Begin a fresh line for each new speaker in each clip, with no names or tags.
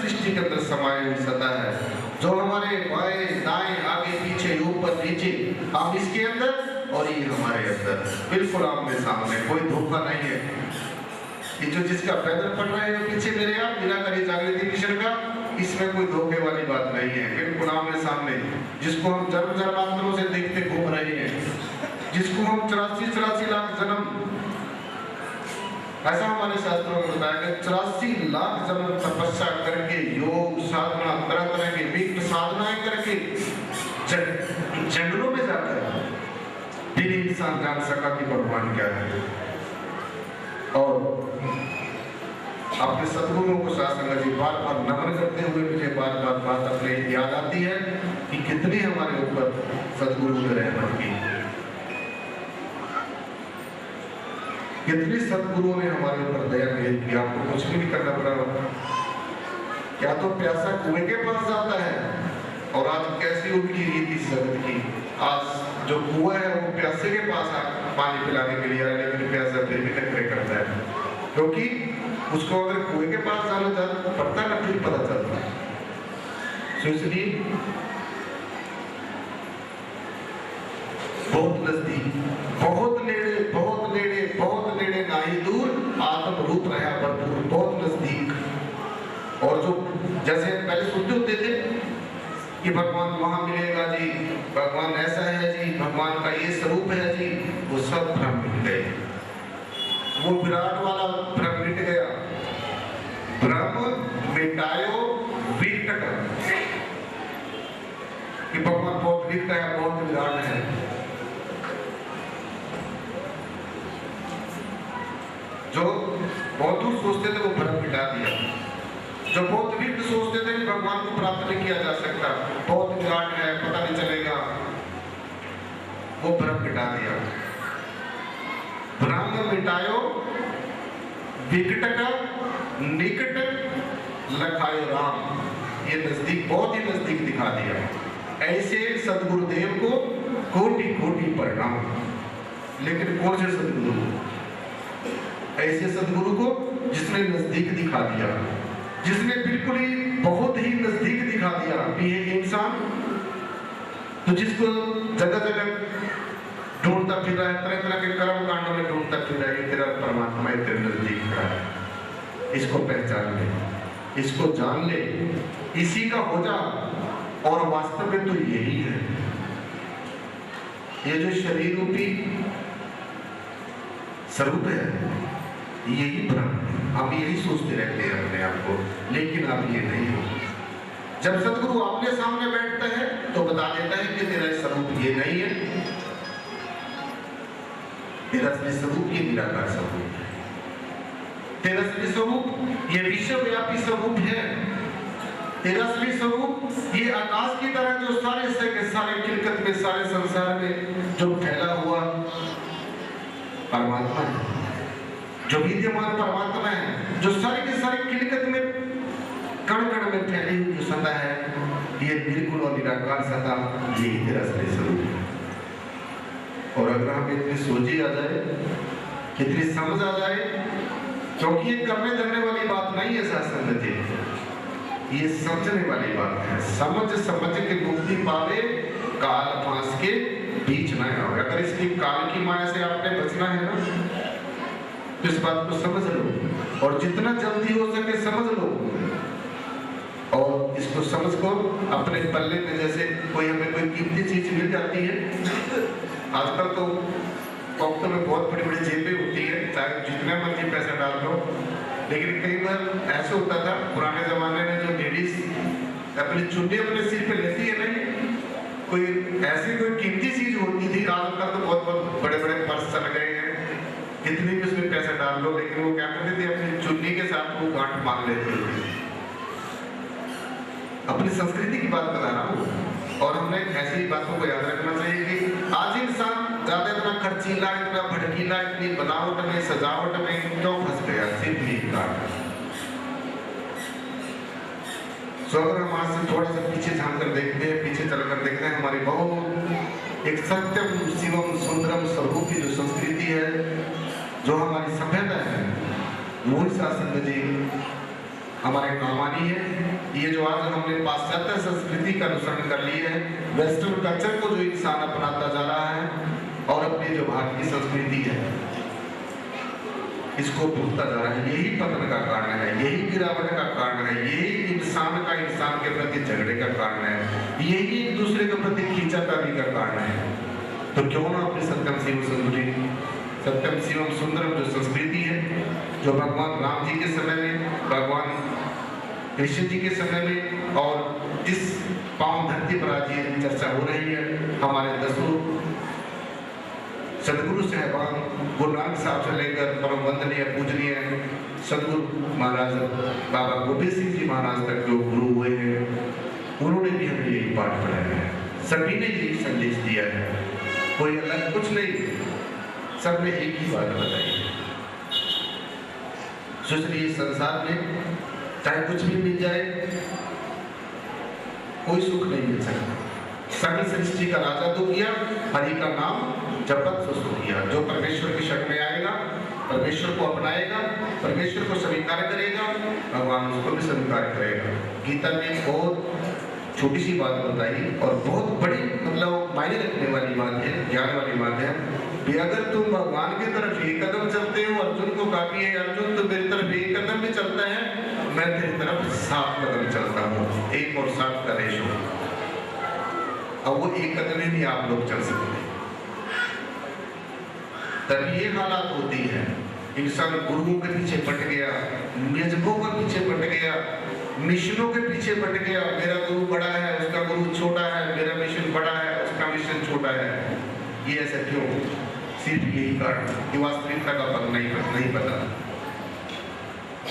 सृष्टि के अंदर समाये हुई सत्ता है, जो हमारे बाएं दाएं आगे पीछे ऊपर नीचे, आप इसके अंदर और ये हमारे अंदर, बिल्कुल आमने सामने, कोई धोखा नहीं है। ये जो जिसका पैदल पड़ रहे हैं पीछे मेरे आप निराकारी जागृति मिशन का, इसमें कोई धोखे वाली बात नहीं है, बिल्कुल आमने सामने। जिसको हम जन्म जन्मांतरों से देखते घूम रहे हैं, जिसको हम 84 लाख जन्म, ऐसा हमारे शास्त्रों में बताया गया, 84 लाख जन्म तपस्या करके, योग साधना, तरह तरह के विघ्न साधनाएं करके जंगलों में जाकर फिर इंसान जान सका कि भगवान क्या है। और अपने सद्गुरुओं को सासंग जी बार बार नमन करते हुए मुझे बार बार बात अपने याद आती है कि कितनी हमारे ऊपर सद्गुरु ने रहमत की, कितनी सद्गुरुओं ने हमारे ऊपर दया की। आपको कुछ भी नहीं करना पड़ा, क्या तो प्यासा कुएं के पास जाता है, और आज कैसी उनकी रीति जगत की, आज जो कुआं है वो प्यासे के पास पानी पिलाने के लिए, लेकिन प्यासा फिर भी टकरे करता है, क्योंकि उसको अगर कुएं के पास जाना पड़ता है ना, फिर पता चलता है। तो इसलिए बहुत नजदीक, बहुत नेड़े, बहुत नेड़े, बहुत नेड़े नाही दूर, आत्म रूप रहा भरपूर, बहुत नजदीक। और जो जैसे पहले सुनते होते थे कि भगवान वहां मिलेगा जी, भगवान ऐसा है जी, भगवान का ये स्वरूप है जी, वो सब भ्रम मिट गए, वो विराट वाला भ्रम मिट गया। भ्रम मिटायो विकट, कि भगवान बहुत विकट है, बहुत विराट है। जो बहुत दूर सोचते थे वो भ्रम मिटा दिया, जो बहुत विकट सोचते थे कि भगवान को प्राप्त नहीं किया जा सकता, बहुत विराट है, पता नहीं चलेगा, वो भ्रम मिटा दिया। भ्रम मिटायो विकट का निकट लखायो राम, ये नजदीक, बहुत ही नजदीक दिखा दिया। ऐसे सदगुरुदेव को कोटि कोटि प्रणाम। लेकिन कौन से सदगुरु? ऐसे सदगुरु को जिसने नजदीक दिखा दिया, जिसने बिल्कुल ही बहुत ही नजदीक दिखा दिया कि ये इंसान, तो जिसको जगह जगह ढूंढता फिर रहा है, तरह तरह के कर्म कांडों में ढूंढता फिर रहा है, तेरा परमात्मा तेरे नजदीक खड़ा है, इसको पहचान ले, इसको जान ले, इसी का हो जा। और वास्तव में तो यही है, ये जो शरीर रूपी स्वरूप है, यही भ्रम है। हम यही सोचते रहते हैं अपने आप को, लेकिन अब ये नहीं हो। जब सदगुरु आपके सामने बैठता है तो बता देता है कि तेरा स्वरूप ये नहीं है, तेरा स्वरूप ये निराकार स्वरूप है, तेरा स्वरूप ये विश्वव्यापी स्वरूप है, तेरा स्वरूप ये आकाश की तरह जो सारे से सारे खिलकत में, सारे संसार में जो फैला हुआ परमात्मा है, जो विद्यमान परमात्मा है, जो सारे के सारे खिलकत में कण कण में फैली हुई जो सत्ता है, ये बिल्कुल और निराकार सत्ता, यही तेरा स्वरूप है। और अगर हमें इतनी सोची आ जाए, इतनी समझ आ जाए, क्योंकि ये करने धरने वाली बात नहीं है शास्त्र जी, ये समझने वाली बात है। समझ के मुक्ति पावे, काल फांस के बीच न आवे। अगर इसकी काल की माया से आपने बचना है ना, तो इस बात को समझ लो, और जितना जल्दी हो सके समझ लो, और इसको समझ को अपने पल्ले में, जैसे कोई हमें कोई कीमती चीज मिल जाती है, आजकल तो पॉकेट में बहुत बड़ी बड़ी जेबें होती है, चाहे जितने मर्जी पैसा डाल लो, लेकिन कई बार ऐसा होता था पुराने जमाने में, जो लेडीज अपनी चुन्नी अपने सिर पे लेती है नहीं, कोई ऐसी कोई कीमती चीज होती थी, आजकल तो बहुत बहुत बड़े बड़े पर्स चल गए हैं, कितनी भी उसमें पैसा डाल लो, लेकिन वो क्या करते थे, अपनी चुन्नी के साथ वो गांठ बांध लेते थे। अपनी संस्कृति की बात बता रहा हूँ, और हमने ऐसी बातों को याद रखना चाहिए कि आज इंसान ज्यादा इतना खर्चीला, इतना भड़कीला, इतनी बनावट में, सजावट में क्यों फंस गया? सिर्फ एक कारण। सो अगर हम आज से थोड़ा सा पीछे झांक कर देखते हैं, पीछे चलकर देखते हैं, हमारी बहुत एक सत्यम शिवम सुंदरम स्वरूप की जो संस्कृति है, जो हमारी सभ्यता है, मोहित शासन जी हमारे काम आनी है। ये जो आज हमने पाश्चात्य संस्कृति का अनुसरण कर ली है, वेस्टर्न कल्चर को जो इंसान अपनाता जा रहा है और अपनी जो भारतीय संस्कृति है इसको भूलता जा रहा है, यही पतन का कारण है, यही गिरावट का कारण है, यही इंसान का इंसान के प्रति झगड़े का कारण है, यही एक दूसरे के प्रति खींचातानी का कारण है। तो क्यों ना अपनी सत्यम शिवम सुंदरम जो संस्कृति है, जो भगवान राम जी के समय में, भगवान कृष्ण जी के समय में और जिस पावन धरती पर आज ये चर्चा हो रही है, हमारे दसों सदगुरु साहबान गुरु नानक साहब से लेकर परम वंदनीय पूजनीय सदगुरु महाराज बाबा गोविंद सिंह जी महाराज तक जो गुरु हुए हैं, उन्होंने भी हमें यही पाठ पढ़ाया है। सभी ने यही संदेश दिया है, कोई अलग कुछ नहीं, सबने एक ही बात बताई है। सोचिए संसार में चाहे कुछ भी मिल जाए, कोई सुख नहीं मिल सकता। सकल सृष्टि का राजा तो किया, हरि का नाम जपत सुस्त किया। जो परमेश्वर की शरण में आएगा, परमेश्वर को अपनाएगा, परमेश्वर को स्वीकार करेगा, भगवान उसको भी स्वीकार करेगा। गीता ने बहुत छोटी सी बात बताई और बहुत बड़ी मतलब मायने रखने वाली बात है, ज्ञान वाली बात है कि अगर तुम भगवान की तरफ एक कदम चलते हो, अर्जुन को काफी है, अर्जुन तो मेरी तरफ एक कदम भी चलता है, मैं तेरी तरफ 7 कदम चलता हूँ, 1 और 7 का रेशो। अब वो एक कदम ही नहीं आप लोग चल सकते। तब ये हालात होती है, इंसान गुरुओं के पीछे पट गया, निजकों के पीछे पट गया, मिशनों के पीछे पट गया। मेरा गुरु बड़ा है, उसका गुरु छोटा है, मेरा मिशन बड़ा है, उसका मिशन छोटा है। ये ऐसा क्यों? सिर्फ यही कारण कि वास्तविकता का पता नहीं पता,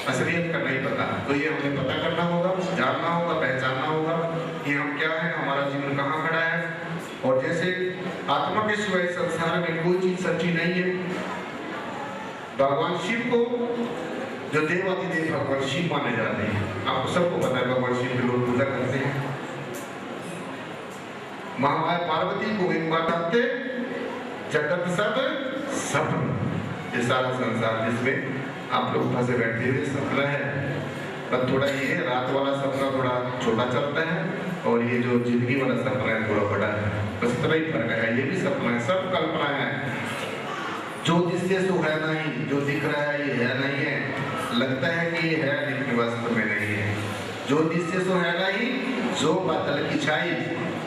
असलियत का नहीं पता। तो ये हमें पता करना होगा, जानना होगा, पहचानना होगा कि हम क्या है, हमारा जीवन कहाँ खड़ा है। और जैसे आत्मा के सिवाय संसार में कोई चीज सच्ची नहीं है। भगवान शिव को जो देवाधिदेव भगवान शिव माने जाते हैं, आपको सबको पता है, भगवान शिव के लोग पूजा करते हैं। महामाया पार्वती को एक बात आते, जगत सब सपन, ये सारा संसार जिसमें आप लोग फंसे बैठे हुए सपना है, पर थोड़ा ये है, रात वाला सपना थोड़ा छोटा चलता है और ये जो जिंदगी वाला सपना है थोड़ा बड़ा है, बस इतना ही फर्क है। ये भी सपना है, सब कल्पना है, जो जिससे सो है नहीं, जो दिख रहा है ये है नहीं है, लगता है कि ये है लेकिन वास्तव में नहीं है। जो जिससे सो है नहीं, जो बादल की छाई,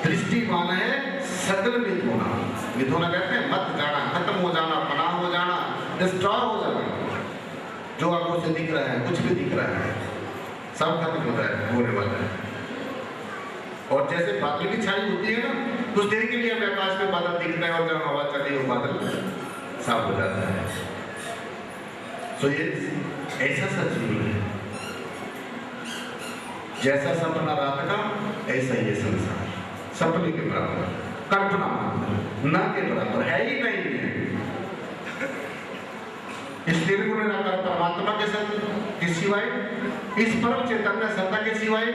दृष्टिमान है सकल मिथुना। मिथुना कहते हैं मत जाना, खत्म हो जाना, पनाह हो जाना, डिस्ट्रॉय हो जाना। जो आंखों से दिख रहा है, कुछ भी दिख रहा है, सब खत्म होता है, होने वाला है। और जैसे बादल की छाई होती है ना, कुछ देर के लिए हमें आकाश में बादल दिखता है और जब हवा चली वो बादल साफ हो जाता है। तो ये ऐसा सा जीवन है, जैसा सपना रात का ऐसा ये संसार, सपने के बराबर, कल्पना मात्र, न के बराबर है ही नहीं है। इस निर्गुण निराकार परमात्मा के सिवाय, इस परम चैतन्य सत्ता के सिवाय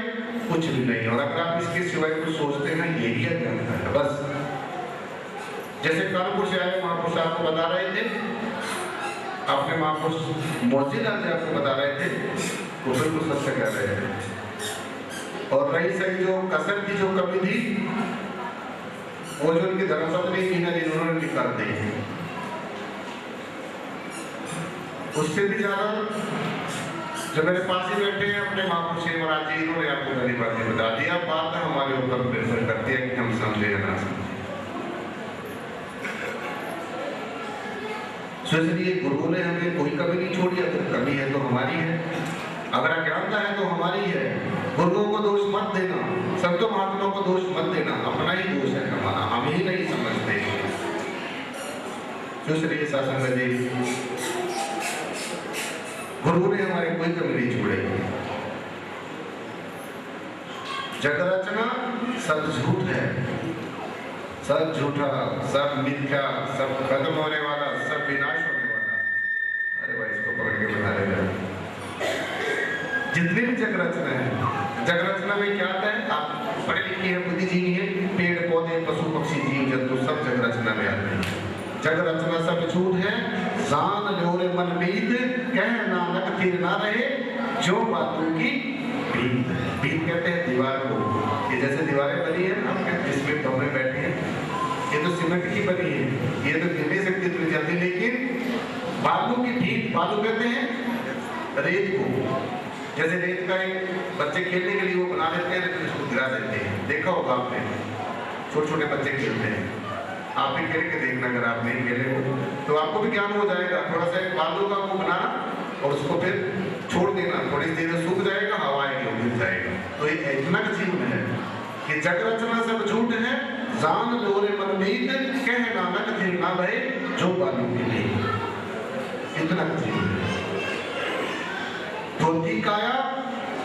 कुछ भी नहीं। और अगर आप इसके सिवाय कुछ सोचते हैं, यही अज्ञानता है बस। जैसे कानपुर से आए महापुरुष आपको बता रहे थे, अपने महापुरुष मौजूदा जी आपको बता रहे थे, वो बिल्कुल सत्य कह रहे थे। और रही सही जो कसर की जो कमी थी, वो जो उनकी धर्मपत्नी थी ना, जिन्होंने निकाल दी, उससे भी ज्यादा जो मेरे पास ही बैठे हैं अपने महापुरुष महाराज जी, इन्होंने आपको मेरी बातें बता दी। अब बात हमारे ऊपर निर्भर करती है कि हम समझे या ना समझे। इसलिए गुरुओं ने हमें कोई कमी नहीं छोड़ी, अगर कमी है तो हमारी है, अगर अज्ञानता है तो हमारी है। गुरुओं को दोष मत देना, संतों महात्माओं को दोष मत देना, अपना ही दोष है हमारा, हम ही नहीं समझते। दूसरी शासन जी, गुरु ने हमारे कोई कमी नहीं छोड़ी। जग रचना सब झूठ है, सब झूठा, सब मिथ्या, सब खत्म होने वाला, सब विनाश होने वाला। अरे भाई इसको पकड़ के बता देगा। जितनी भी जग रचना है, जग रचना में क्या आता है, आप पढ़े लिखे हैं, बुद्धिजीवी हैं, पेड़ पौधे पशु पक्षी जीव जंतु सब जग रचना में आते हैं। जग रचना सब झूठ है, जान लो रे मन मीत, कह नानक फिर ना रहे, जो बातों की भीत है। भीत कहते हैं दीवार को। ये जैसे दीवारें बनी है ना आपके, जिसमें कमरे बैठे हैं, ये तो सीमेंट की बनी है, ये तो गिर नहीं सकती इतनी जल्दी। लेकिन बालू की भीत, बालू कहते हैं रेत को। जैसे रेत का एक बच्चे खेलने के लिए वो बना देते हैं, लेकिन उसको गिरा देते हैं। देखा होगा आपने, छोटे छोटे बच्चे खेलते हैं, आप भी खेल के देखना, अगर आप नहीं खेले हो तो आपको भी ज्ञान हो जाएगा। थोड़ा सा एक बालू का वो बनाना और उसको फिर छोड़ देना, थोड़ी देर में सूख जाएगा, हवा आएगी और गिर जाएगा। तो ये इतना का जीवन है कि जग रचना सब झूठ है, जान लोरे मन मीत, कह नानक थे ना भय जो बालू के लिए। इतना का जीवन है। थोथी काया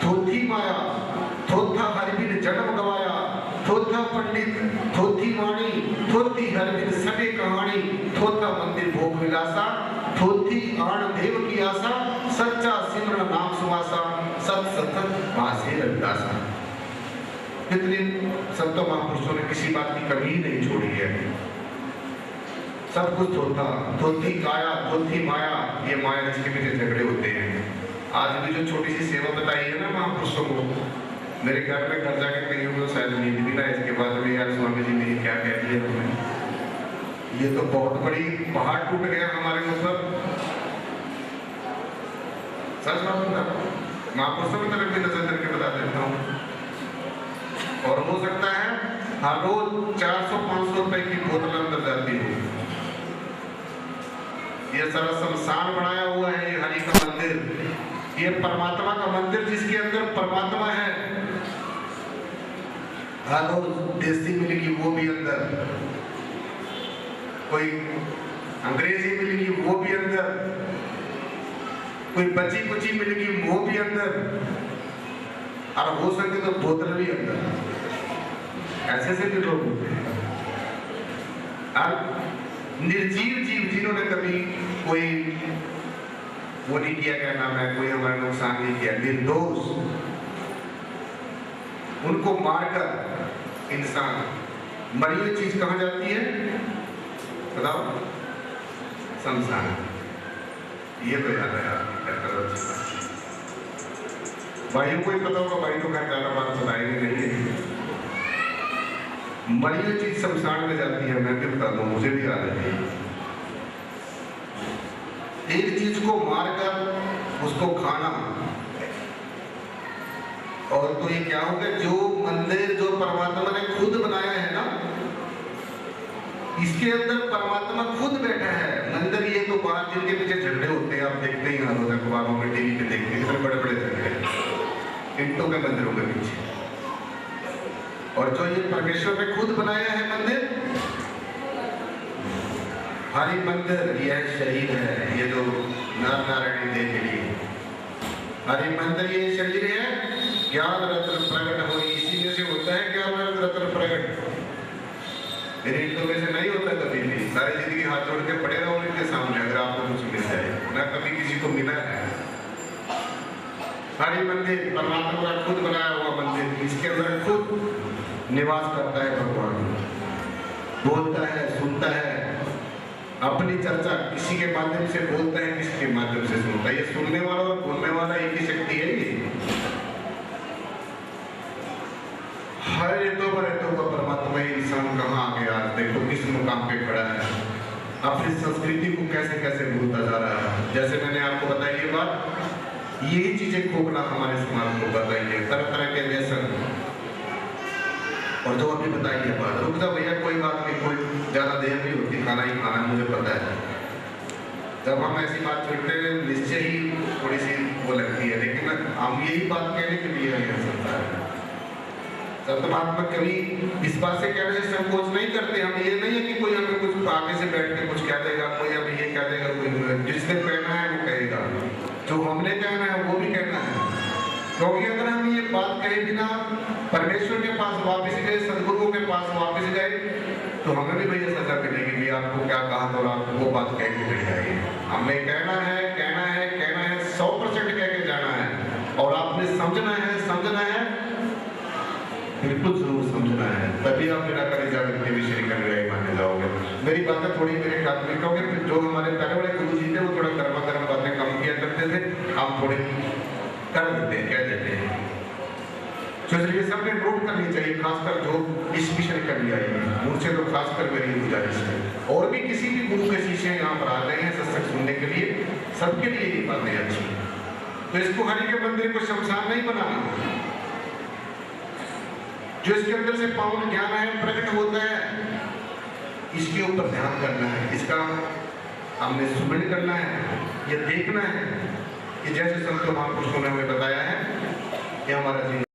थोथी माया, थोथा हरबिन जन्म गवाया, थोथा पंडित थोथी वाणी, थोथी हरबिन सके कहानी, थोथा मंदिर भोग विलासा, थोथी आण देव की आशा, सच्चा सिमरन नाम सुवासा, सत सतत वासे रविदासा। कितने संतों महापुरुषों ने किसी बात की कमी ही नहीं छोड़ी है। सब कुछ थोथा, थोथी काया थोथी माया, ये माया जिसके पीछे झगड़े होते हैं। आज भी जो छोटी सी सेवा बताई है ना महापुरुषों को, मेरे घर में घर जाकर कहीं तो शायद नींद भी ना इसके बाद में, यार स्वामी जी ने क्या कह दिया हमें, ये तो बहुत बड़ी पहाड़ टूट गया हमारे ऊपर। सच बात बता, महापुरुषों की तरफ भी नजर करके बता देता हूँ। और हो सकता है हर रोज 400-500 रुपए की बोतल अंदर जाती हो। ये सारा शमशान बनाया हुआ है, ये हरि का मंदिर, ये परमात्मा का मंदिर जिसके अंदर परमात्मा है। हर रोज देसी मिलेगी वो भी अंदर, कोई अंग्रेजी मिलेगी वो भी अंदर, कोई बची कुची मिलेगी वो भी अंदर, और हो सके तो बोतल भी अंदर। ऐसे से भी लोग होते हैं। निर्जीव जीव जिन्होंने कभी कोई वो नहीं किया, क्या नाम है, कोई हमारा नुकसान नहीं किया, निर्दोष, उनको मारकर इंसान, मरी हुई चीज कहाँ जाती है बताओ? शमशान। ये तो याद है भाइयों को ही पता होगा, भाई तो खैर ज्यादा बात बताएंगे नहीं है। मरी हुई चीज शमशान में जाती है, मैं भी बता दूं, मुझे भी याद है। एक चीज को मारकर उसको खाना, और तो ये क्या हो गया, जो मंदिर जो परमात्मा ने खुद बनाया है ना, इसके अंदर परमात्मा खुद बैठा है। मंदिर ये तो बाहर जिनके पीछे झगड़े होते हैं, आप देखते ही हर रोज अखबारों में, टीवी पे देखते हैं, इतने बड़े बड़े झगड़े ईंटों के मंदिरों के पीछे। और जो ये परमेश्वर ने खुद बनाया है मंदिर, हरि मंदिर, यह शरीर है, ये जो नर नारायणी देव के लिए हरि मंदिर, ये शरीर है, ज्ञान रत्न प्रकट हो, इसी में से होता है ज्ञान रत्न प्रकट। मेरे ईंटों में से नहीं होता कभी भी। सारी जिंदगी हाथ जोड़ के पड़े रहो इनके सामने, अगर आपको कुछ मिल जाए ना, कभी किसी को मिला है। हरि मंदिर परमात्मा का खुद बनाया हुआ मंदिर, इसके अंदर खुद निवास करता है भगवान, बोलता है, सुनता है, अपनी चर्चा किसी के माध्यम से बोलता है, किसी के माध्यम से सुनता है। ये सुनने वाला और बोलने वाला एक ही शक्ति है। ये हर रेतों पर रेतों का परमात्मा, इंसान कहाँ आ गया, देखो किस मुकाम पे खड़ा है, अपनी संस्कृति को कैसे कैसे भूलता जा रहा है। जैसे मैंने आपको बताई ये बात, यही चीजें खोखला हमारे समाज को कर रही है, तरह तरह के व्यसन। और जो अभी बताई है बात, रुक जा भैया, कोई बात नहीं, कोई ज्यादा देर नहीं होती, खाना ही खाना, मुझे पता है। जब हम ऐसी बात करते हैं निश्चय ही थोड़ी सी वो लगती है, लेकिन हम यही बात कहने के लिए नहीं सकता है। सतमात्मा कभी इस बात से कहने से संकोच नहीं करते। हम ये नहीं है कि कोई हमें कुछ आगे से बैठ के कुछ कह देगा, कोई हमें ये कह देगा, कोई जिसने कहना है वो कहेगा, जो हमने कहना है वो भी कहना है। क्योंकि अगर हम ये बात कहे बिना परमेश्वर के पास वापस गए, सदगुरुओं के पास वापस गए, तो हमें भी भैया सजा मिलेगी कि आपको क्या कहा था और आपको वो बात कह के चली जाएगी। हमें कहना है, कहना है, कहना है, 100% कह के जाना है। और आपने समझना है, समझना है, बिल्कुल जरूर समझना है, तभी आप निराकार जागृति विषय करने माने जाओगे। मेरी बातें थोड़ी मेरे ख्याल में, क्योंकि जो हमारे पहले वाले गुरु जी थे वो थोड़ा गर्मा गर्म बातें कम किया करते थे, हम थोड़े कर देते हैं, कह देते हैं। तो इसलिए सबने नोट करनी चाहिए, खासकर जो इस मिशन कर लिया है, मुझसे तो खासकर मेरी गुजारिश है। और भी किसी भी गुरु के शिष्य यहाँ पर आ गए हैं सत्संग सुनने के लिए, सबके लिए ये बातें अच्छी। तो इसको हरि के मंदिर को शमशान नहीं बनाना, जो इसके अंदर से पावन ज्ञान है प्रकट होता है, इसके ऊपर ध्यान करना है, इसका हमने सुमरण करना है, ये देखना है कि जैसे संत महापुरुषों ने हमें बताया है, ये हमारा जीवन